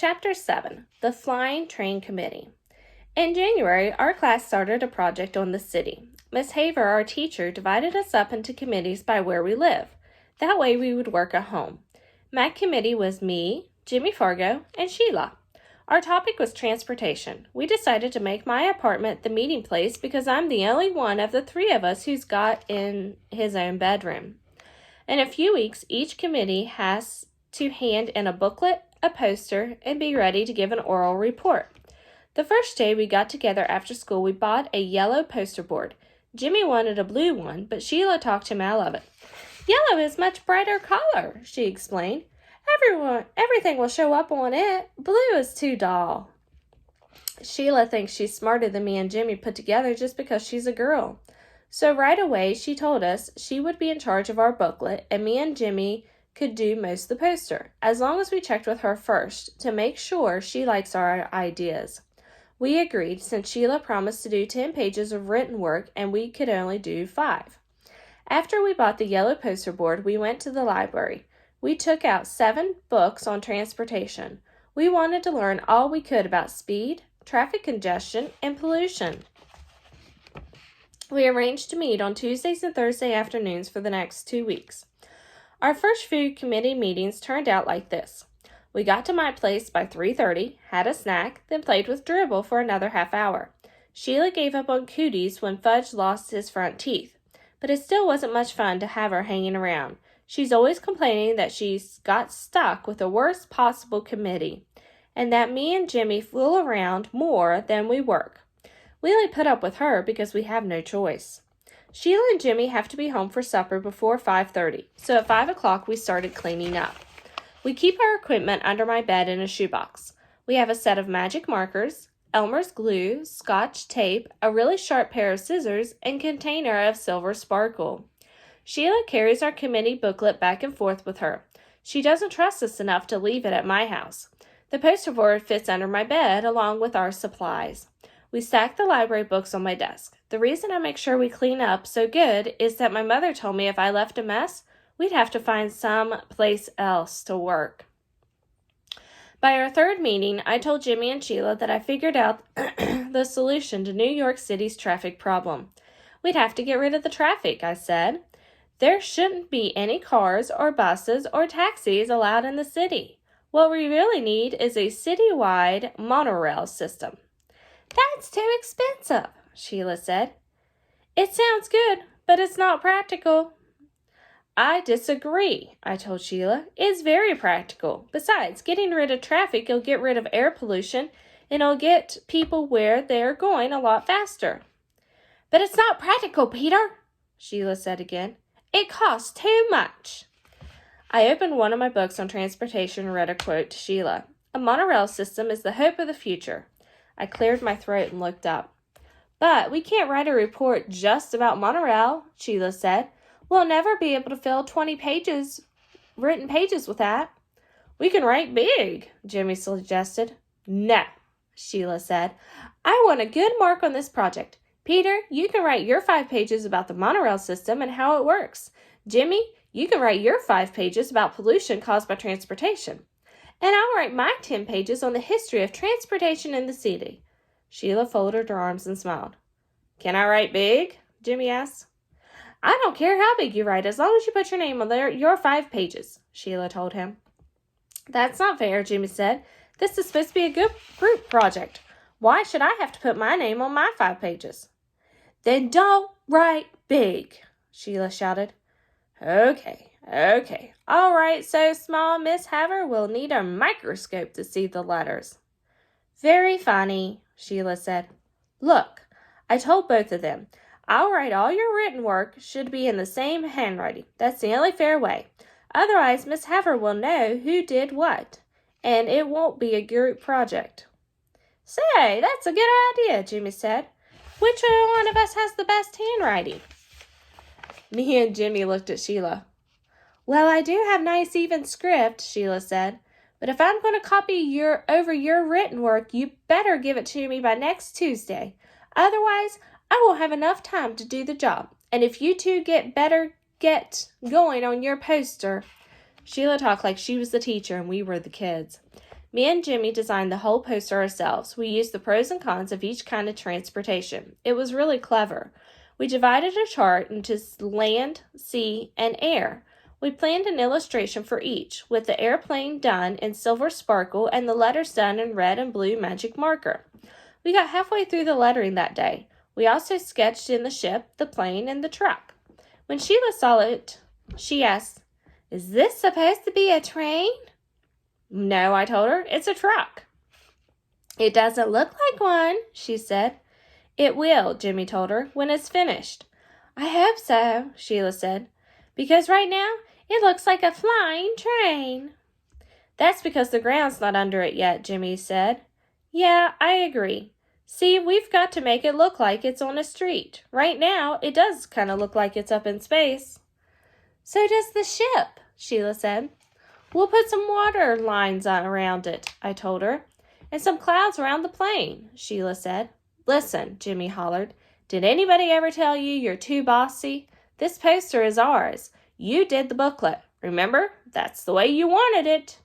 Chapter 7, The Flying Train Committee. In January, our class started a project on the city. Miss Haver, our teacher, divided us up into committees by where we live. That way we would work at home. My committee was me, Jimmy Fargo, and Sheila. Our topic was transportation. We decided to make my apartment the meeting place because I'm the only one of the three of us who's got in his own bedroom. In a few weeks, each committee has to hand in a booklet, a poster, and be ready to give an oral report. The first day we got together after school, we bought a yellow poster board. Jimmy wanted a blue one, but Sheila talked him out of it. "Yellow is much brighter color," she explained. Everything will show up on it. Blue is too dull." Sheila thinks she's smarter than me and Jimmy put together just because she's a girl. So right away, she told us she would be in charge of our booklet, and me and Jimmy could do most of the poster, as long as we checked with her first to make sure she likes our ideas. We agreed, since Sheila promised to do 10 pages of written work and we could only do 5. After we bought the yellow poster board, we went to the library. We took out 7 books on transportation. We wanted to learn all we could about speed, traffic congestion, and pollution. We arranged to meet on Tuesdays and Thursday afternoons for the next 2 weeks. Our first few committee meetings turned out like this. We got to my place by 3:30, had a snack, then played with Dribble for another half hour. Sheila gave up on Cooties when Fudge lost his front teeth, but it still wasn't much fun to have her hanging around. She's always complaining that she's got stuck with the worst possible committee, and that me and Jimmy fool around more than we work. We only put up with her because we have no choice. Sheila and Jimmy have to be home for supper before 5:30, so at 5 o'clock we started cleaning up. We keep our equipment under my bed in a shoebox. We have a set of magic markers, Elmer's glue, Scotch tape, a really sharp pair of scissors, and container of silver sparkle. Sheila carries our committee booklet back and forth with her. She doesn't trust us enough to leave it at my house. The poster board fits under my bed along with our supplies. We stack the library books on my desk. The reason I make sure we clean up so good is that my mother told me if I left a mess, we'd have to find some place else to work. By our third meeting, I told Jimmy and Sheila that I figured out the solution to New York City's traffic problem. We'd have to get rid of the traffic, I said. There shouldn't be any cars or buses or taxis allowed in the city. What we really need is a citywide monorail system. "That's too expensive," Sheila said. "It sounds good, but it's not practical." "I disagree," I told Sheila. "It's very practical. Besides, getting rid of traffic will get rid of air pollution, and it'll get people where they're going a lot faster." "But it's not practical, Peter," Sheila said again. "It costs too much." I opened one of my books on transportation and read a quote to Sheila. "A monorail system is the hope of the future." I cleared my throat and looked up. "But we can't write a report just about monorail," Sheila said. "We'll never be able to fill 20 written pages with that." "We can write big," Jimmy suggested. "No," Sheila said. "I want a good mark on this project. Peter, you can write your 5 pages about the monorail system and how it works. Jimmy, you can write your 5 pages about pollution caused by transportation. And I'll write my 10 pages on the history of transportation in the city." Sheila folded her arms and smiled. "Can I write big?" Jimmy asked. "I don't care how big you write, as long as you put your name on your 5 pages, Sheila told him. "That's not fair," Jimmy said. "This is supposed to be a good group project. Why should I have to put my name on my 5 pages? "Then don't write big," Sheila shouted. Okay. All right, so small Miss Haver will need a microscope to see the letters." "Very funny," Sheila said. "Look, I told both of them. I'll write all your written work should be in the same handwriting. That's the only fair way. Otherwise, Miss Haver will know who did what, and it won't be a group project." "Say, that's a good idea," Jimmy said. "Which one of us has the best handwriting?" Me and Jimmy looked at Sheila. "Well, I do have nice even script," Sheila said. "But if I'm going to copy over your written work, you better give it to me by next Tuesday. Otherwise, I won't have enough time to do the job. And if you two get going on your poster." Sheila talked like she was the teacher and we were the kids. Me and Jimmy designed the whole poster ourselves. We used the pros and cons of each kind of transportation. It was really clever. We divided a chart into land, sea, and air. We planned an illustration for each, with the airplane done in silver sparkle and the letters done in red and blue magic marker. We got halfway through the lettering that day. We also sketched in the ship, the plane, and the truck. When Sheila saw it, she asked, "Is this supposed to be a train?" "No," I told her. "It's a truck." "It doesn't look like one," she said. "It will," Jimmy told her, "when it's finished." "I hope so," Sheila said, "because right now it looks like a flying train." "That's because the ground's not under it yet," Jimmy said. "Yeah, I agree. See, we've got to make it look like it's on a street. Right now, it does kind of look like it's up in space." "So does the ship," Sheila said. "We'll put some water lines around it," I told her. "And some clouds around the plane," Sheila said. "Listen," Jimmy hollered. "Did anybody ever tell you you're too bossy? This poster is ours. You did the booklet. Remember? That's the way you wanted it."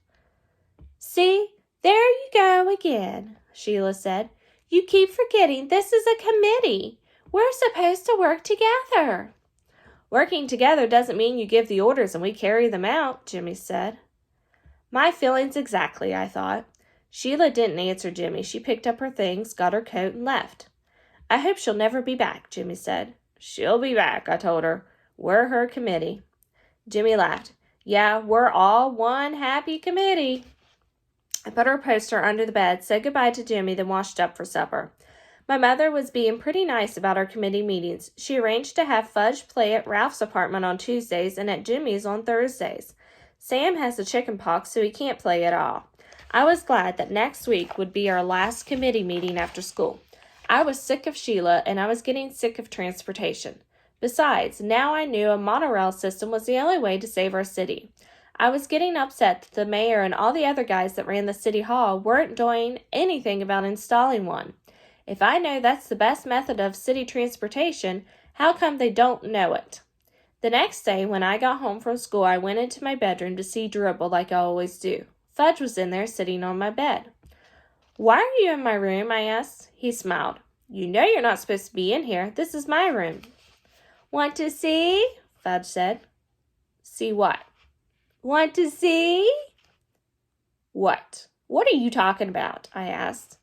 "See, there you go again," Sheila said. "You keep forgetting this is a committee. We're supposed to work together." "Working together doesn't mean you give the orders and we carry them out," Jimmy said. My feelings exactly, I thought. Sheila didn't answer Jimmy. She picked up her things, got her coat, and left. "I hope she'll never be back," Jimmy said. "She'll be back," I told her. "We're her committee." Jimmy laughed. "Yeah, we're all one happy committee." I put our poster under the bed, said goodbye to Jimmy, then washed up for supper. My mother was being pretty nice about our committee meetings. She arranged to have Fudge play at Ralph's apartment on Tuesdays and at Jimmy's on Thursdays. Sam has the chicken pox, so he can't play at all. I was glad that next week would be our last committee meeting after school. I was sick of Sheila, and I was getting sick of transportation. Besides, now I knew a monorail system was the only way to save our city. I was getting upset that the mayor and all the other guys that ran the city hall weren't doing anything about installing one. If I know that's the best method of city transportation, how come they don't know it? The next day, when I got home from school, I went into my bedroom to see Dribble like I always do. Fudge was in there sitting on my bed. "Why are you in my room?" I asked. He smiled. "You know you're not supposed to be in here. This is my room." "Want to see?" Fudge said. "See what?" "Want to see?" "What? What are you talking about?" I asked.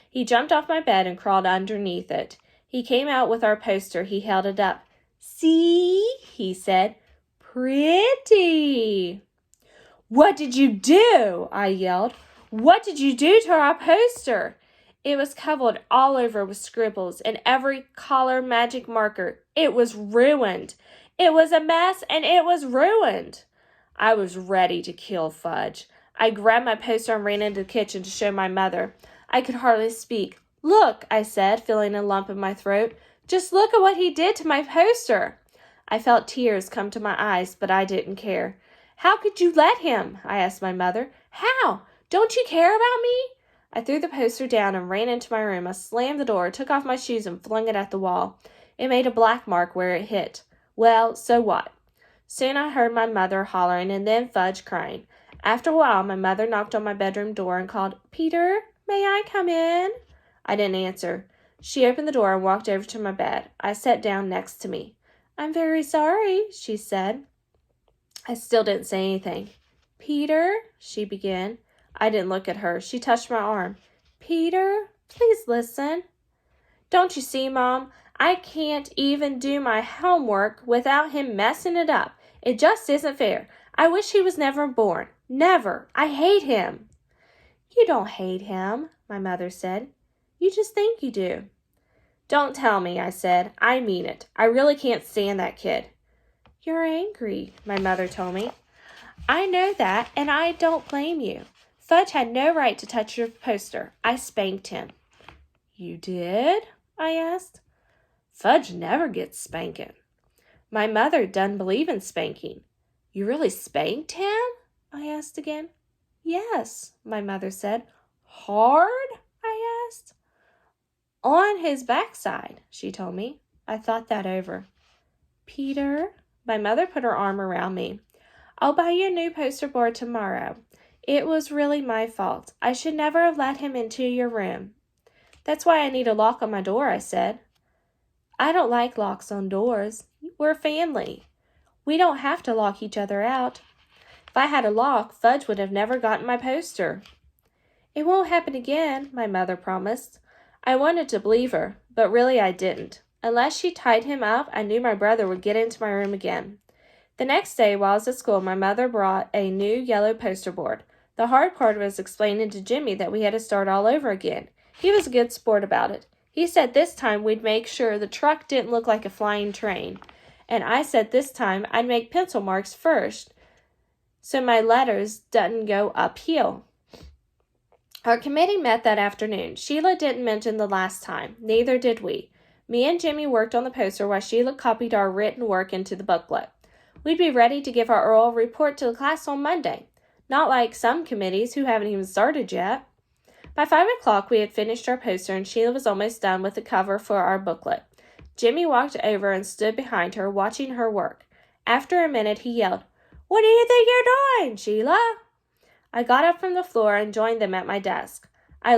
He jumped off my bed and crawled underneath it. He came out with our poster. He held it up. "See?" he said. "Pretty." "What did you do?" I yelled. "What did you do to our poster?" It was covered all over with scribbles and every color magic marker. It was ruined. It was a mess and it was ruined. I was ready to kill Fudge. I grabbed my poster and ran into the kitchen to show my mother. I could hardly speak. "Look," I said, feeling a lump in my throat. "Just look at what he did to my poster." I felt tears come to my eyes, but I didn't care. "How could you let him?" I asked my mother. "How? Don't you care about me?" I threw the poster down and ran into my room. I slammed the door, took off my shoes, and flung it at the wall. It made a black mark where it hit. Well, so what? Soon I heard my mother hollering and then Fudge crying. After a while, my mother knocked on my bedroom door and called, "Peter, may I come in?" I didn't answer. She opened the door and walked over to my bed. I sat down next to me. "I'm very sorry," she said. I still didn't say anything. "Peter," she began. I didn't look at her. She touched my arm. "Peter, please listen." "Don't you see, Mom? I can't even do my homework without him messing it up. It just isn't fair. I wish he was never born. Never. I hate him." "You don't hate him," my mother said. "You just think you do." "Don't tell me," I said. "I mean it. I really can't stand that kid." "You're angry," my mother told me. "I know that, and I don't blame you. Fudge had no right to touch your poster. I spanked him." "You did?" I asked. "Fudge never gets spanking." My mother doesn't believe in spanking. "You really spanked him?" I asked again. "Yes," my mother said. "Hard?" I asked. "On his backside," she told me. I thought that over. "Peter," my mother put her arm around me. "I'll buy you a new poster board tomorrow. It was really my fault. I should never have let him into your room. That's why I need a lock on my door, I said. I don't like locks on doors. We're family. We don't have to lock each other out. If I had a lock, Fudge would have never gotten my poster. It won't happen again, my mother promised. I wanted to believe her, but really I didn't. Unless she tied him up, I knew my brother would get into my room again. The next day, while I was at school, my mother brought a new yellow poster board. The hard part was explaining to Jimmy that we had to start all over again. He was a good sport about it. He said this time we'd make sure the truck didn't look like a flying train. And I said this time I'd make pencil marks first so my letters didn't go uphill. Our committee met that afternoon. Sheila didn't mention the last time. Neither did we. Me and Jimmy worked on the poster while Sheila copied our written work into the booklet. We'd be ready to give our oral report to the class on Monday. Not like some committees who haven't even started yet. By 5 o'clock, we had finished our poster, and Sheila was almost done with the cover for our booklet. Jimmy walked over and stood behind her, watching her work. After a minute, he yelled, "What do you think you're doing, Sheila?" I got up from the floor and joined them at my desk. I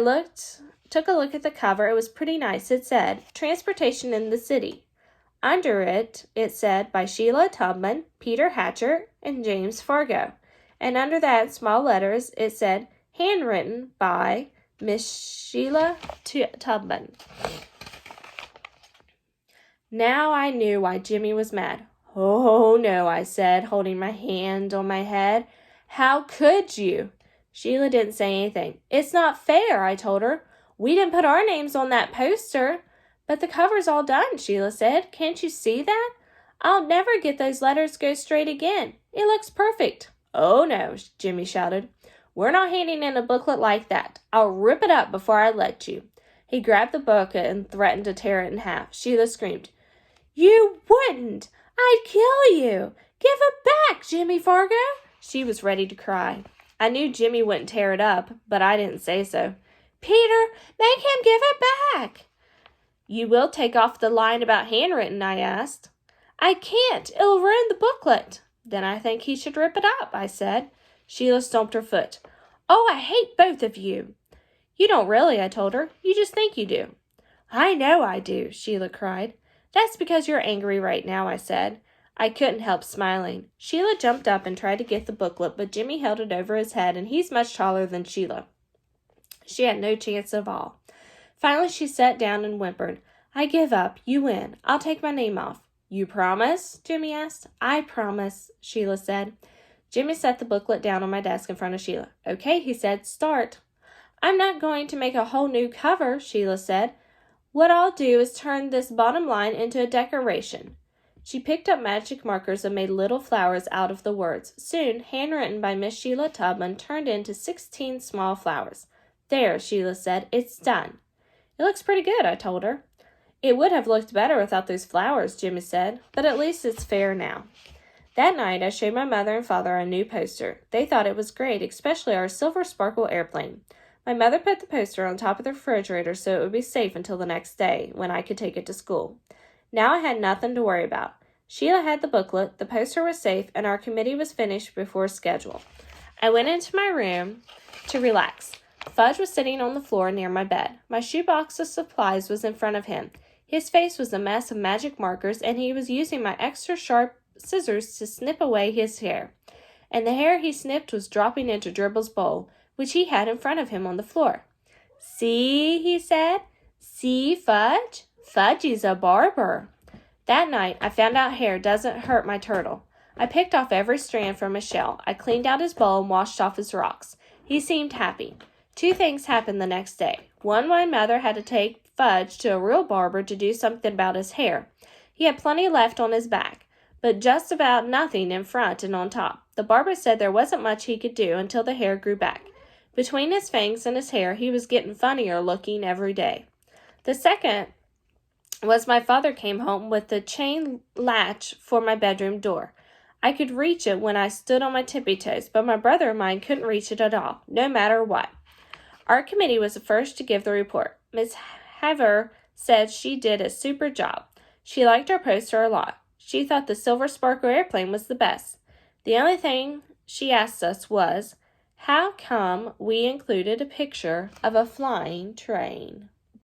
took a look at the cover. It was pretty nice. It said, "Transportation in the City." Under it said, "By Sheila Tubman, Peter Hatcher, and James Fargo." And under that, small letters, it said, "Handwritten by Miss Sheila Tubman." Now I knew why Jimmy was mad. "Oh, no," I said, holding my hand on my head. "How could you?" Sheila didn't say anything. "It's not fair," I told her. "We didn't put our names on that poster." "But the cover's all done," Sheila said. "Can't you see that? I'll never get those letters go straight again. It looks perfect." "Oh, no," Jimmy shouted. "We're not handing in a booklet like that. I'll rip it up before I let you." He grabbed the book and threatened to tear it in half. Sheila screamed, "You wouldn't! I'd kill you! Give it back, Jimmy Fargo!" She was ready to cry. I knew Jimmy wouldn't tear it up, but I didn't say so. "Peter, make him give it back!" "You will take off the line about handwritten?" I asked. "I can't. It'll ruin the booklet." "Then I think he should rip it up," I said. Sheila stomped her foot. "Oh, I hate both of you." "You don't really," I told her. "You just think you do." "I know I do," Sheila cried. "That's because you're angry right now," I said. I couldn't help smiling. Sheila jumped up and tried to get the booklet, but Jimmy held it over his head, and he's much taller than Sheila. She had no chance at all. Finally, she sat down and whimpered, "I give up. You win. I'll take my name off." "You promise?" Jimmy asked. "I promise," Sheila said. Jimmy set the booklet down on my desk in front of Sheila. "Okay," he said. "Start." "I'm not going to make a whole new cover," Sheila said. "What I'll do is turn this bottom line into a decoration." She picked up magic markers and made little flowers out of the words. Soon, handwritten by Miss Sheila Tubman, turned into 16 small flowers. "There," Sheila said. "It's done." "It looks pretty good," I told her. "It would have looked better without those flowers," Jimmy said, "but at least it's fair now." That night, I showed my mother and father our new poster. They thought it was great, especially our silver sparkle airplane. My mother put the poster on top of the refrigerator so it would be safe until the next day, when I could take it to school. Now I had nothing to worry about. Sheila had the booklet, the poster was safe, and our committee was finished before schedule. I went into my room to relax. Fudge was sitting on the floor near my bed. My shoebox of supplies was in front of him. His face was a mess of magic markers, and he was using my extra sharp scissors to snip away his hair. And the hair he snipped was dropping into Dribble's bowl, which he had in front of him on the floor. "See," he said. "See, Fudge? Fudgy's a barber." That night, I found out hair doesn't hurt my turtle. I picked off every strand from his shell. I cleaned out his bowl and washed off his rocks. He seemed happy. 2 things happened the next day. One, my mother had to take Fudge to a real barber to do something about his hair. He had plenty left on his back, but just about nothing in front and on top. The barber said there wasn't much he could do until the hair grew back. Between his fangs and his hair, he was getting funnier looking every day. The second was my father came home with the chain latch for my bedroom door. I could reach it when I stood on my tippy toes, but my brother and mine couldn't reach it at all, no matter what. Our committee was the first to give the report. Miss Haver said she did a super job. She liked our poster a lot. She thought the silver sparkle airplane was the best. The only thing she asked us was, How come we included a picture of a flying train?